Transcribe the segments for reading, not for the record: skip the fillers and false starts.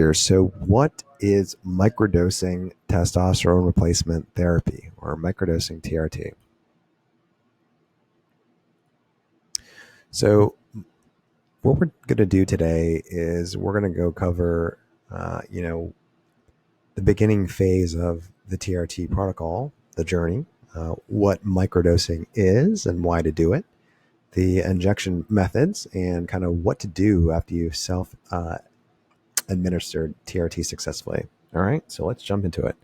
Here. So, what is microdosing testosterone replacement therapy or microdosing TRT? So, what we're going to do today is we're going to go cover, uh, you know, the beginning phase of the TRT protocol, the journey, what microdosing is and why to do it, the injection methods, and kind of what to do after you self administered TRT successfully. All right, so let's jump into it.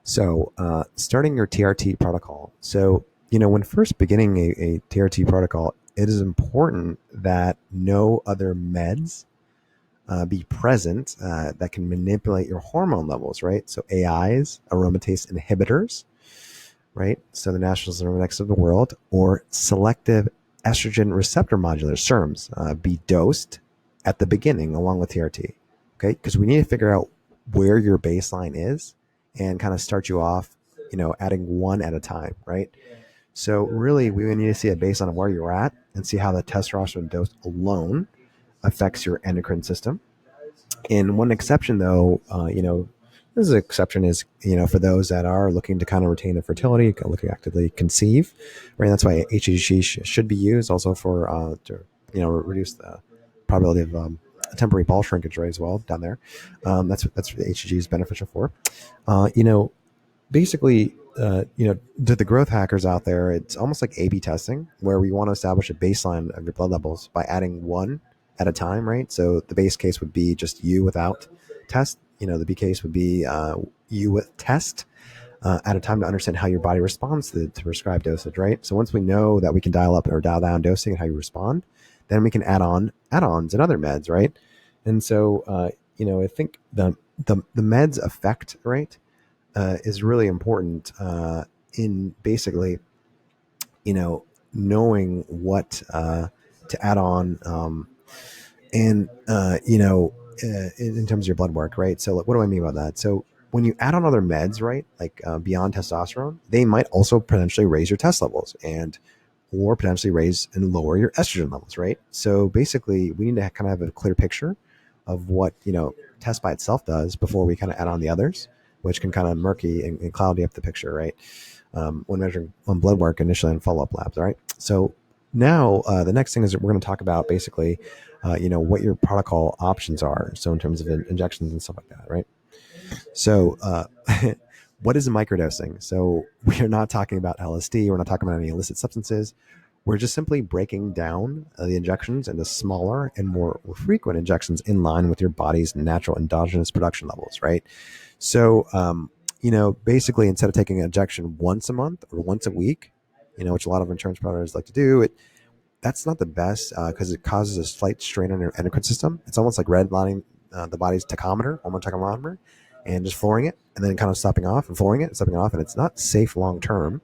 So, starting your TRT protocol. So, when first beginning a TRT protocol, it is important that no other meds be present that can manipulate your hormone levels, right? So, AIs, aromatase inhibitors, right? So, the National Syringes of the world, or selective estrogen receptor modulators, SERMs, be dosed at the beginning along with TRT, okay? Because we need to figure out where your baseline is and kind of start you off, adding one at a time, right? So really, we need to see a baseline of where you're at and see how the testosterone dose alone affects your endocrine system. And one exception, though, this is exception is, for those that are looking to kind of retain their fertility, looking to actively conceive, right? That's why HCG should be used also for, to, reduce the probability of temporary ball shrinkage rate as well down there. That's what the HCG is beneficial for. Uh, you know, basically, to the growth hackers out there, it's almost like A/B testing, where we want to establish a baseline of your blood levels by adding one at a time, right? So the base case would be just you without test. The B case would be you with test at a time to understand how your body responds to prescribed dosage, right? So once we know that we can dial up or dial down dosing and how you respond, then we can add on add-ons and other meds, right? And so, I think the meds effect, right, is really important in basically, knowing what to add on, and in terms of your blood work, right? So, like, what do I mean by that? So, when you add on other meds, right, like beyond testosterone, they might also potentially raise your test levels or potentially raise and lower your estrogen levels, right? So basically, we need to kind of have a clear picture of what test by itself does before we kind of add on the others, which can kind of murky and cloudy up the picture, right? When measuring on blood work initially and follow up labs, all right? So now the next thing is that we're going to talk about basically, what your protocol options are. So in terms of injections and stuff like that, right? So, what is microdosing? So, we're not talking about LSD. We're not talking about any illicit substances. We're just simply breaking down the injections into smaller and more frequent injections in line with your body's natural endogenous production levels, right? So, basically, instead of taking an injection once a month or once a week, which a lot of insurance providers like to do, that's not the best because it causes a slight strain on your endocrine system. It's almost like redlining the body's tachometer, hormone tachometer, and just flooring it and then kind of stopping off and flooring it and stopping off. And it's not safe long term.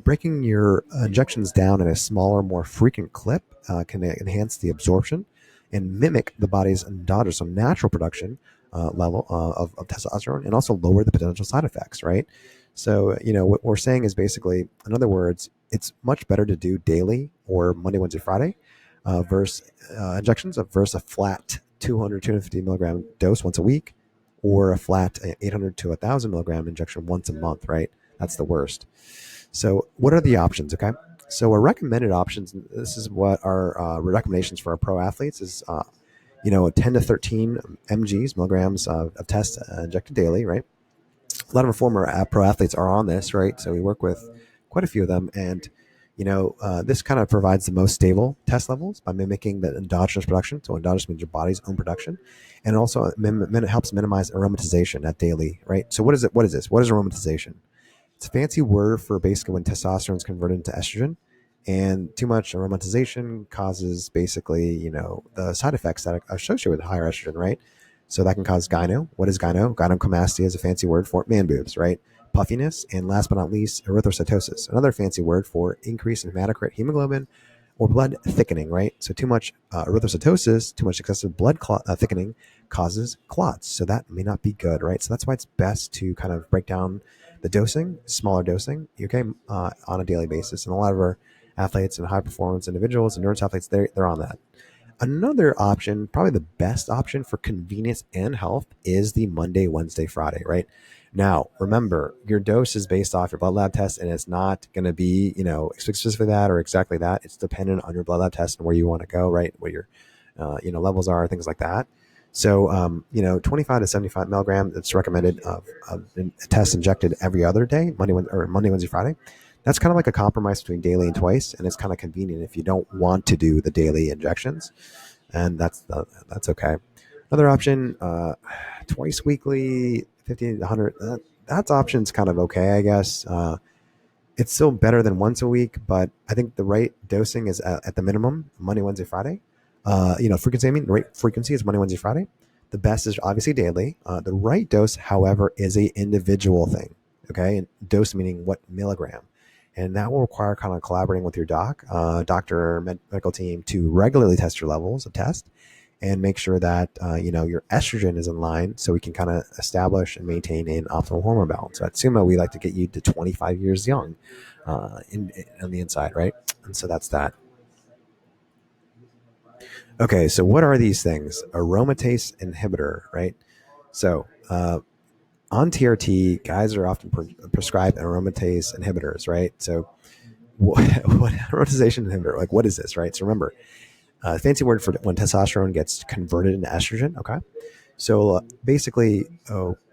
Breaking your injections down in a smaller, more frequent clip can enhance the absorption and mimic the body's endogenous, so natural production level of testosterone, and also lower the potential side effects, right? So, what we're saying is basically, in other words, it's much better to do daily or Monday, Wednesday, Friday versus injections versus a flat 200, 250 milligram dose once a week, or a flat 800 to 1,000 milligram injection once a month, right? That's the worst. So, what are the options? Okay. So, our recommended options, this is what our recommendations for our pro athletes is, 10 to 13 milligrams of test injected daily, right? A lot of our former pro athletes are on this, right? So, we work with quite a few of them. And, this kind of provides the most stable test levels by mimicking the endogenous production. So, endogenous means your body's own production. And also, it helps minimize aromatization at daily, right? So, what is it? What is this? What is aromatization? It's a fancy word for basically when testosterone is converted into estrogen, and too much aromatization causes basically, the side effects that are associated with higher estrogen, right? So that can cause gyno. What is gyno? Gynecomastia is a fancy word for man boobs, right? Puffiness, and last but not least, erythrocytosis, another fancy word for increase in hematocrit hemoglobin or blood thickening, right? So too much erythrocytosis, too much excessive blood thickening causes clots. So that may not be good, right? So that's why it's best to kind of break down the dosing, smaller dosing, okay, on a daily basis. And a lot of our athletes and high performance individuals and endurance athletes, they're on that. Another option, probably the best option for convenience and health, is the Monday, Wednesday, Friday, right? Now, remember, your dose is based off your blood lab test, and it's not going to be, specifically that or exactly that. It's dependent on your blood lab test and where you want to go, right? Where your, levels are, things like that. So, 25 to 75 milligram, it's recommended of a test injected every other day, Monday, Wednesday, Friday. That's kind of like a compromise between daily and twice, and it's kind of convenient if you don't want to do the daily injections, and that's okay. Another option, twice weekly, 50 to 100. That's option's kind of okay, I guess. It's still better than once a week, but I think the right dosing is at the minimum Monday, Wednesday, Friday. Frequency. I mean, the right frequency is Monday, Wednesday, Friday. The best is obviously daily. The right dose, however, is a individual thing. Okay, and dose meaning what milligram, and that will require kind of collaborating with your doctor, medical team to regularly test your levels of test and make sure that your estrogen is in line, so we can kind of establish and maintain an optimal hormone balance. So at Sumo, we like to get you to 25 years young on the inside, right? And so that's that. Okay, so what are these things? Aromatase inhibitor, right? So on TRT, guys are often prescribed aromatase inhibitors, right? So what aromatase inhibitor? Like, what is this, right? So remember, fancy word for when testosterone gets converted into estrogen. Okay, so basically,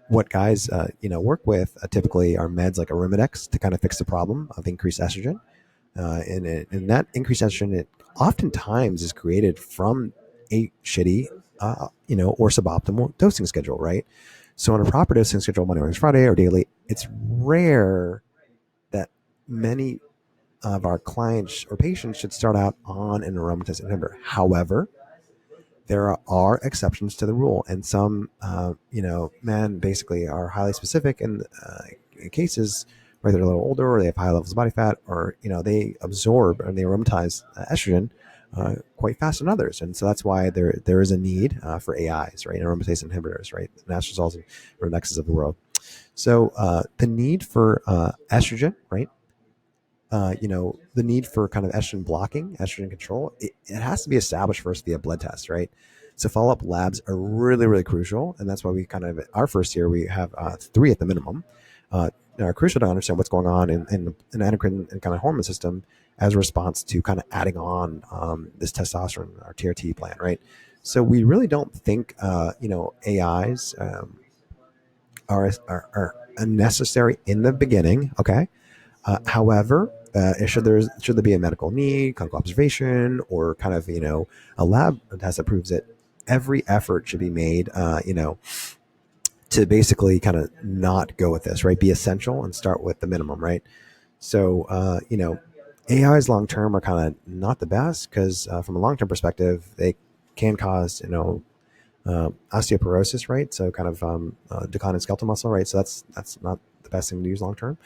what guys work with typically are meds like Arimidex to kind of fix the problem of increased estrogen, and that increased estrogen, it oftentimes is created from a shitty, or suboptimal dosing schedule, right? So on a proper dosing schedule, Monday, Wednesday, Friday, or daily, it's rare that many of our clients or patients should start out on an aromatase inhibitor. However, there are exceptions to the rule, and some, men basically are highly specific in cases where they're a little older, or they have high levels of body fat, or they absorb and they aromatize estrogen quite fast than others, and so that's why there is a need for AIs, right, aromatase inhibitors, right, anastrozole and remexes of the world. So the need for estrogen, right, the need for kind of estrogen blocking, estrogen control, it has to be established first via blood test, right? So follow-up labs are really, really crucial. And that's why we kind of, our first year, we have 3 at the minimum. Are crucial to understand what's going on in an endocrine and kind of hormone system as a response to kind of adding on this testosterone, our TRT plan, right? So we really don't think, AIs are necessary in the beginning, okay? However, should there be a medical need, clinical observation, or kind of a lab test that proves it, every effort should be made, to basically kind of not go with this, right? Be essential and start with the minimum, right? So AIs long term are kind of not the best because from a long term perspective, they can cause osteoporosis, right? So kind of decline in skeletal muscle, right? So that's not the best thing to use long term.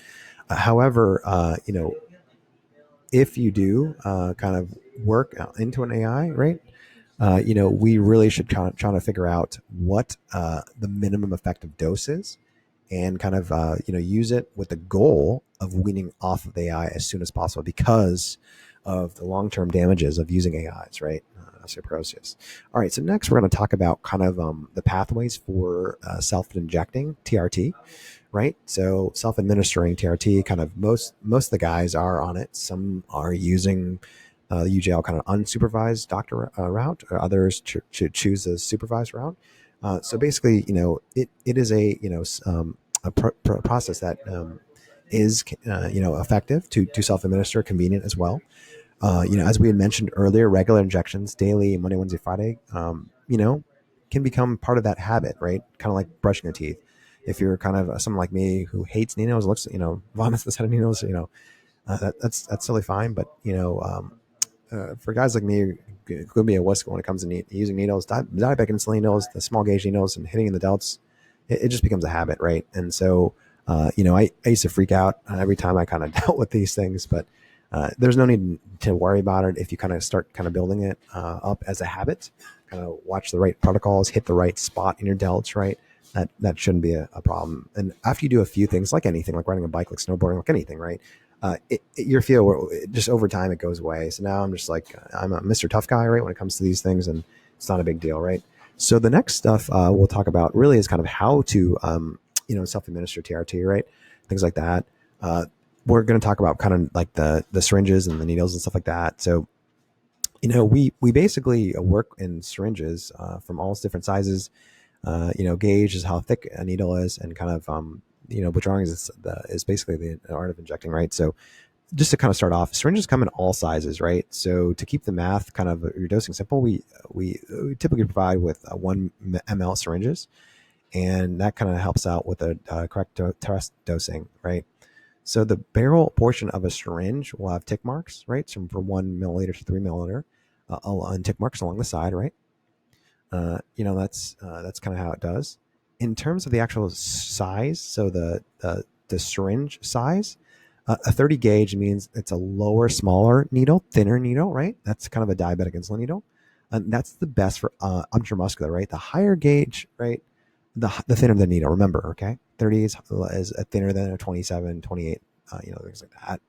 However, if you do kind of work into an AI, right? We really should try to figure out what the minimum effective dose is, and kind of use it with the goal of weaning off of AI as soon as possible because of the long-term damages of using AIs, right? Osteoporosis. All right, so next we're going to talk about kind of the pathways for self-injecting TRT, right? So self-administering TRT, kind of most of the guys are on it. Some are using the UGL kind of unsupervised doctor route, or others choose the supervised route. So basically, it is a process that is effective to self-administer, convenient as well. As we had mentioned earlier, regular injections daily, Monday, Wednesday, Friday, can become part of that habit, right? Kind of like brushing your teeth. If you're kind of someone like me who hates needles, looks, vomits the sight of needles, that's totally fine. But, for guys like me, it could be a wuss when it comes to using needles, diabetic insulin needles, the small gauge needles, and hitting in the delts. It just becomes a habit, right? And so, I used to freak out every time I kind of dealt with these things, but there's no need to worry about it if you kind of start kind of building it up as a habit. Kind of watch the right protocols, hit the right spot in your delts, right? That shouldn't be a problem. And after you do a few things, like anything, like riding a bike, like snowboarding, like anything, right? your feel just over time it goes away. So now I'm just like I'm a Mr. Tough guy, right, when it comes to these things, and it's not a big deal, right? So the next stuff we'll talk about really is kind of how to self-administer TRT, right? Things like that. We're going to talk about kind of like the syringes and the needles and stuff like that. So we basically work in syringes from all different sizes. Gauge is how thick a needle is, and kind of withdrawing is basically the art of injecting, right? So just to kind of start off, syringes come in all sizes, right? So to keep the math kind of your dosing simple, we typically provide with 1 ml syringes, and that kind of helps out with the correct test dosing, right? So the barrel portion of a syringe will have tick marks, right? So from 1 milliliter to 3 milliliter, and tick marks along the side, right? That's kind of how it does. In terms of the actual size, so the syringe size, a 30 gauge means it's a lower, smaller needle, thinner needle, right? That's kind of a diabetic insulin needle. And that's the best for intramuscular, right? The higher gauge, right? The thinner the needle, remember, okay? 30 is thinner than a 27, 28, things like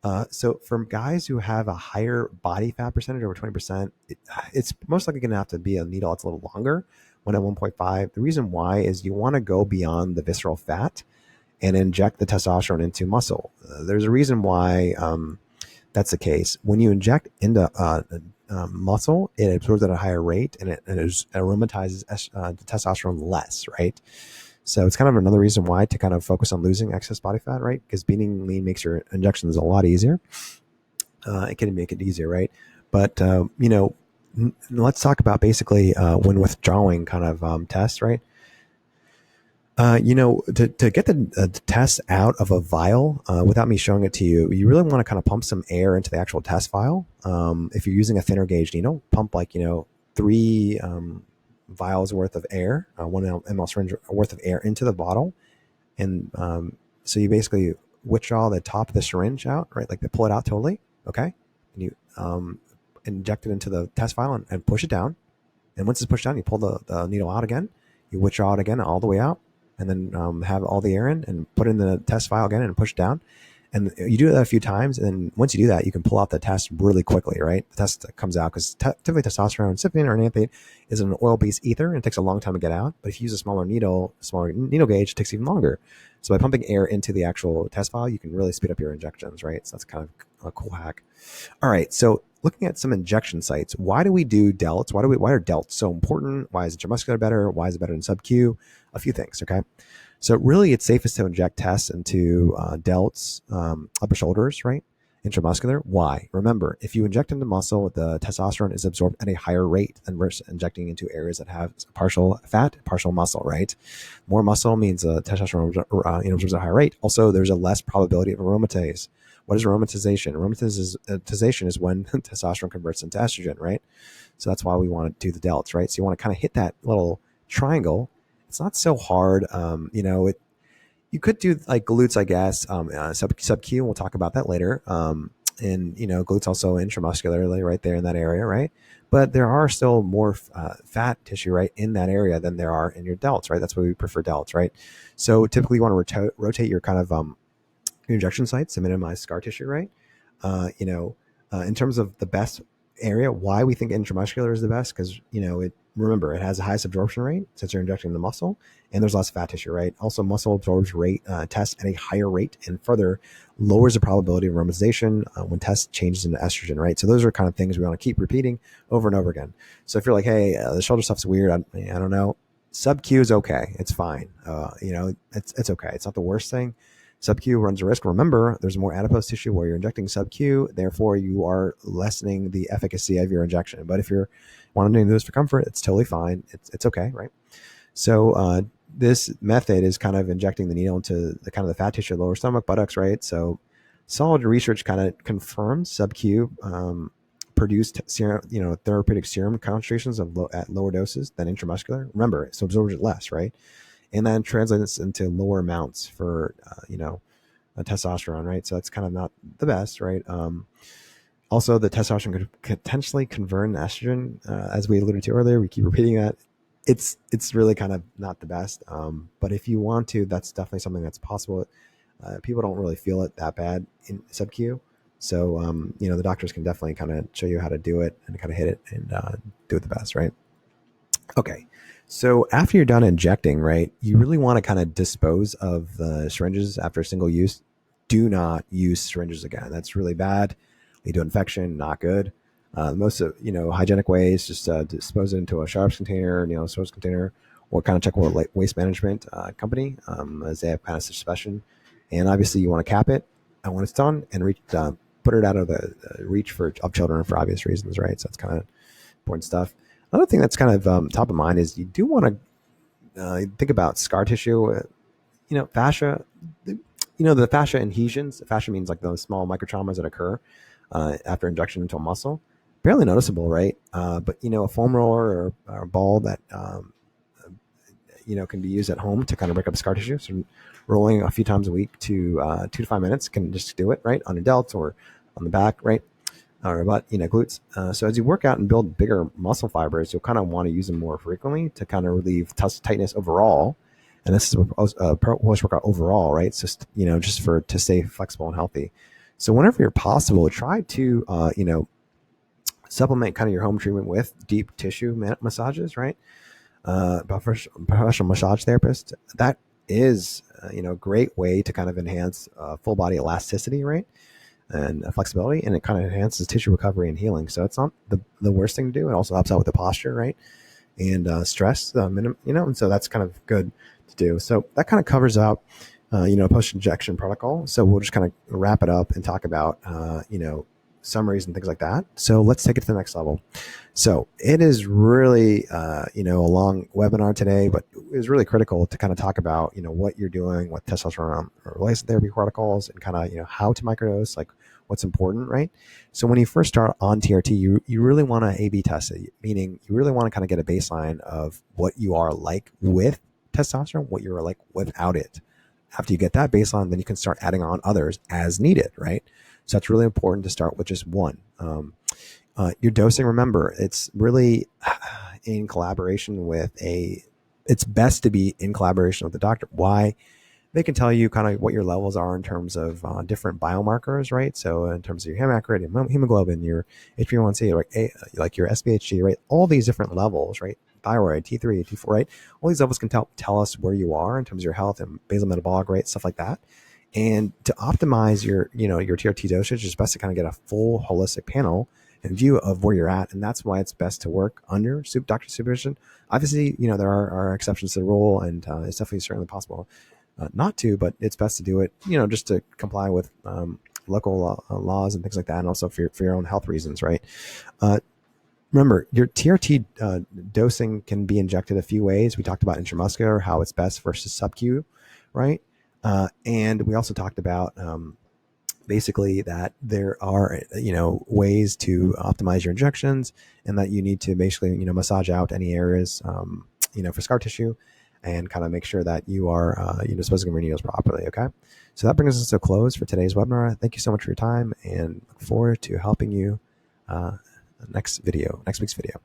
that. So for guys who have a higher body fat percentage, over 20%, it's most likely going to have to be a needle that's a little longer, one at 1.5. The reason why is you want to go beyond the visceral fat and inject the testosterone into muscle. There's a reason why that's the case. When you inject into muscle, it absorbs at a higher rate, and it aromatizes the testosterone less, right? So it's kind of another reason why to kind of focus on losing excess body fat, right? Because being lean makes your injections a lot easier. It can make it easier, right? But let's talk about basically when withdrawing kind of tests, right? To get the test out of a vial without me showing it to you, you really want to kind of pump some air into the actual test vial. If you're using a thinner gauge needle, pump 3 vials worth of air, 1 ml syringe worth of air into the bottle. And so you basically withdraw the top of the syringe out, right? Like they pull it out totally. Okay. And you inject it into the test vial and push it down. And once it's pushed down, you pull the needle out again. You withdraw it again all the way out, and then have all the air in and put it in the test vial again and push it down. And you do that a few times. And then once you do that, you can pull out the test really quickly, right? The test comes out because typically testosterone, cypin, or ananthate is an oil-based ether, and it takes a long time to get out. But if you use a smaller needle gauge, it takes even longer. So by pumping air into the actual test vial, you can really speed up your injections, right? So that's kind of a cool hack. All right. So looking at some injection sites, why do we do delts? Why are delts so important? Why is intramuscular better? Why is it better than SubQ? A few things, okay? So really, it's safest to inject tests into delts, upper shoulders, right? Intramuscular. Why? Remember, if you inject into muscle, the testosterone is absorbed at a higher rate than versus injecting into areas that have partial fat, partial muscle, right? More muscle means testosterone absorbs at a higher rate. Also, there's a less probability of aromatase. What is aromatization? Aromatization is when testosterone converts into estrogen, right? So that's why we want to do the delts, right? So you want to kind of hit that little triangle. It's not so hard. You could do like glutes, I guess, SubQ. We'll talk about that later. And glutes also intramuscularly right there in that area, right? But there are still more fat tissue, right, in that area than there are in your delts, right? That's why we prefer delts, right? So typically you want to rotate your kind of your injection sites to minimize scar tissue, right? In terms of the best area, why we think intramuscular is the best, because remember, it has the highest absorption rate since you're injecting the muscle, and there's less fat tissue, right? Also, muscle absorbs tests at a higher rate, and further lowers the probability of aromatization when test changes into estrogen, right? So those are kind of things we want to keep repeating over and over again. So if you're like, hey, the shoulder stuff's weird, I don't know, SubQ is okay, it's fine. It's okay, it's not the worst thing. SubQ runs a risk. Remember, there's more adipose tissue where you're injecting SubQ. Therefore, you are lessening the efficacy of your injection. But if you're wanting to do this for comfort, it's totally fine. It's okay, right? So this method is kind of injecting the needle into the kind of the fat tissue, lower stomach, buttocks, right? So solid research kind of confirms SubQ produced serum, therapeutic serum concentrations at lower doses than intramuscular. Remember, it absorbs it less, right? And then translates into lower amounts for testosterone, right? So that's kind of not the best, right? Also, the testosterone could potentially convert into estrogen, as we alluded to earlier. We keep repeating that. It's really kind of not the best, but if you want to, that's definitely something that's possible. People don't really feel it that bad in SubQ. So, the doctors can definitely kind of show you how to do it and kind of hit it and do it the best, right? Okay. So after you're done injecting, right, you really want to kind of dispose of the syringes after single use. Do not use syringes again. That's really bad. Lead to infection, not good. Most of, hygienic ways, just dispose it into a sharps container, source container, or kind of check with a waste management company as they have kind of suspicion. And obviously you want to cap it when it's done and put it out of the reach of children for obvious reasons, right? So that's kind of important stuff. Another thing that's kind of top of mind is you do want to think about scar tissue. Fascia. The fascia adhesions. Fascia means like those small microtraumas that occur after injection into a muscle. Barely noticeable, right? But a foam roller or a ball that can be used at home to kind of break up scar tissue. So rolling a few times a week to 2 to 5 minutes can just do it, right, on your delts or on the back, right? Or butt, glutes. So as you work out and build bigger muscle fibers, you'll kind of want to use them more frequently to kind of relieve tightness overall. And this is post-workout overall, right? So, just to stay flexible and healthy. So whenever you're possible, try to, supplement kind of your home treatment with deep tissue massages, right? Professional massage therapist. That is, a great way to kind of enhance full body elasticity, right? And flexibility, and it kind of enhances tissue recovery and healing. So it's not the worst thing to do. It also helps out with the posture, right? And stress, and so that's kind of good to do. So that kind of covers up, post-injection protocol. So we'll just kind of wrap it up and talk about, summaries and things like that. So let's take it to the next level. So it is really, a long webinar today, but it was really critical to kind of talk about, what you're doing with testosterone replacement therapy protocols and kind of, how to microdose, like what's important, right? So when you first start on TRT, you really want to A/B test it, meaning you really want to kind of get a baseline of what you are like with testosterone, what you're like without it. After you get that baseline, then you can start adding on others as needed, right? So it's really important to start with just one. Your dosing, remember, it's really in collaboration with it's best to be in collaboration with the doctor. Why? They can tell you kind of what your levels are in terms of different biomarkers, right? So in terms of your hematocrit, hemoglobin, your HbA1c, like your SpHg, right? All these different levels, right? Thyroid, T3, T4, right? All these levels can tell us where you are in terms of your health and basal metabolic rate, stuff like that. And to optimize your TRT dosage, it's best to kind of get a full holistic panel and view of where you're at. And that's why it's best to work under doctor supervision. Obviously, there are exceptions to the rule, and it's definitely certainly possible not to, but it's best to do it, just to comply with local laws and things like that. And also for your own health reasons, right? Remember, your TRT dosing can be injected a few ways. We talked about intramuscular, how it's best versus SubQ, right? And we also talked about basically that there are, ways to optimize your injections, and that you need to basically, massage out any areas, for scar tissue, and kind of make sure that you are, disposing of your needles properly. Okay. So that brings us to a close for today's webinar. Thank you so much for your time, and look forward to helping you next week's video.